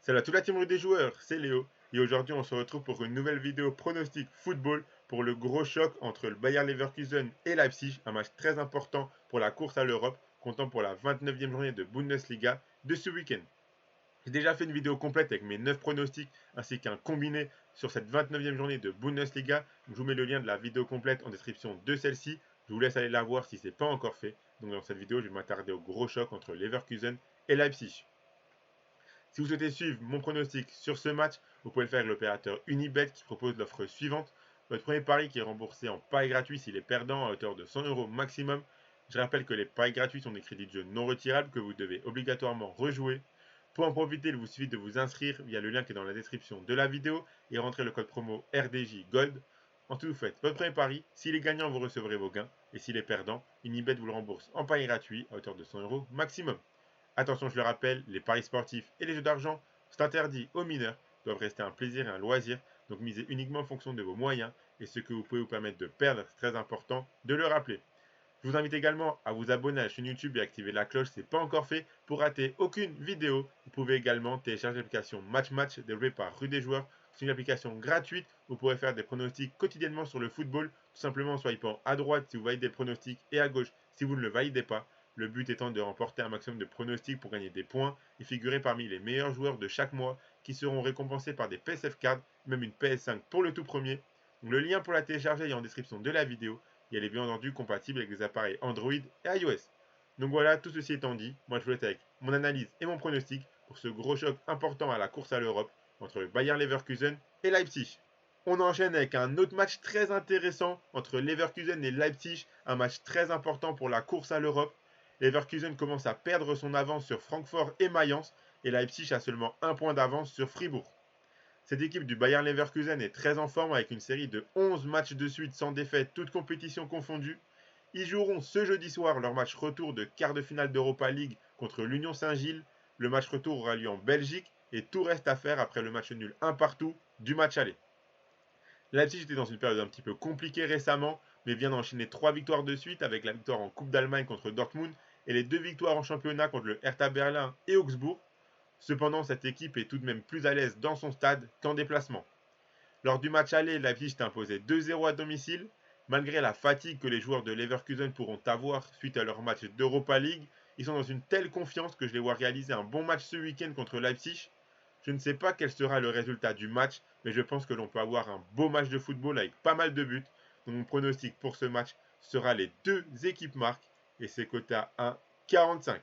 Salut à toute la team des joueurs, c'est Léo et aujourd'hui on se retrouve pour une nouvelle vidéo pronostic football pour le gros choc entre le Bayer Leverkusen et Leipzig, un match très important pour la course à l'Europe, comptant pour la 29e journée de Bundesliga de ce week-end. J'ai déjà fait une vidéo complète avec mes 9 pronostics ainsi qu'un combiné sur cette 29e journée de Bundesliga. Je vous mets le lien de la vidéo complète en description de celle-ci. Je vous laisse aller la voir si ce n'est pas encore fait. Donc dans cette vidéo, je vais m'attarder au gros choc entre Leverkusen et Leipzig. Si vous souhaitez suivre mon pronostic sur ce match, vous pouvez le faire avec l'opérateur Unibet qui propose l'offre suivante. Votre premier pari qui est remboursé en pari gratuit s'il est perdant à hauteur de 100 € maximum. Je rappelle que les paris gratuits sont des crédits de jeu non retirables que vous devez obligatoirement rejouer. Pour en profiter, il vous suffit de vous inscrire via le lien qui est dans la description de la vidéo et rentrer le code promo RDJ Gold. Ensuite, vous faites votre premier pari. S'il est gagnant, vous recevrez vos gains. Et s'il est perdant, Unibet vous le rembourse en pari gratuit à hauteur de 100 € maximum. Attention, je le rappelle, les paris sportifs et les jeux d'argent sont interdits aux mineurs, doivent rester un plaisir et un loisir, donc misez uniquement en fonction de vos moyens et ce que vous pouvez vous permettre de perdre, c'est très important de le rappeler. Je vous invite également à vous abonner à la chaîne YouTube et activer la cloche si ce n'est pas encore fait pour rater aucune vidéo. Vous pouvez également télécharger l'application Match développée par Rue des Joueurs. C'est une application gratuite. Vous pourrez faire des pronostics quotidiennement sur le football, tout simplement en swipant à droite si vous validez le pronostic et à gauche si vous ne le validez pas. Le but étant de remporter un maximum de pronostics pour gagner des points et figurer parmi les meilleurs joueurs de chaque mois qui seront récompensés par des PSF cards, même une PS5 pour le tout premier. Donc le lien pour la télécharger est en description de la vidéo et elle est bien entendu compatible avec les appareils Android et iOS. Donc voilà, tout ceci étant dit, moi je vous laisse avec mon analyse et mon pronostic pour ce gros choc important à la course à l'Europe entre le Bayer Leverkusen et Leipzig. On enchaîne avec un autre match très intéressant entre Leverkusen et Leipzig, un match très important pour la course à l'Europe. Leverkusen commence à perdre son avance sur Francfort et Mayence et Leipzig a seulement un point d'avance sur Fribourg. Cette équipe du Bayer Leverkusen est très en forme avec une série de 11 matchs de suite sans défaite, toutes compétitions confondues. Ils joueront ce jeudi soir leur match retour de quart de finale d'Europa League contre l'Union Saint-Gilles. Le match retour aura lieu en Belgique et tout reste à faire après le match nul 1 partout du match aller. Leipzig était dans une période un petit peu compliquée récemment, mais vient d'enchaîner 3 victoires de suite avec la victoire en Coupe d'Allemagne contre Dortmund et les 2 victoires en championnat contre le Hertha Berlin et Augsbourg. Cependant, cette équipe est tout de même plus à l'aise dans son stade qu'en déplacement. Lors du match aller, Leipzig s'est imposé 2-0 à domicile. Malgré la fatigue que les joueurs de Leverkusen pourront avoir suite à leur match d'Europa League, ils sont dans une telle confiance que je les vois réaliser un bon match ce week-end contre Leipzig. Je ne sais pas quel sera le résultat du match, mais je pense que l'on peut avoir un beau match de football avec pas mal de buts. Donc mon pronostic pour ce match sera les deux équipes marquent et c'est coté à 1,45.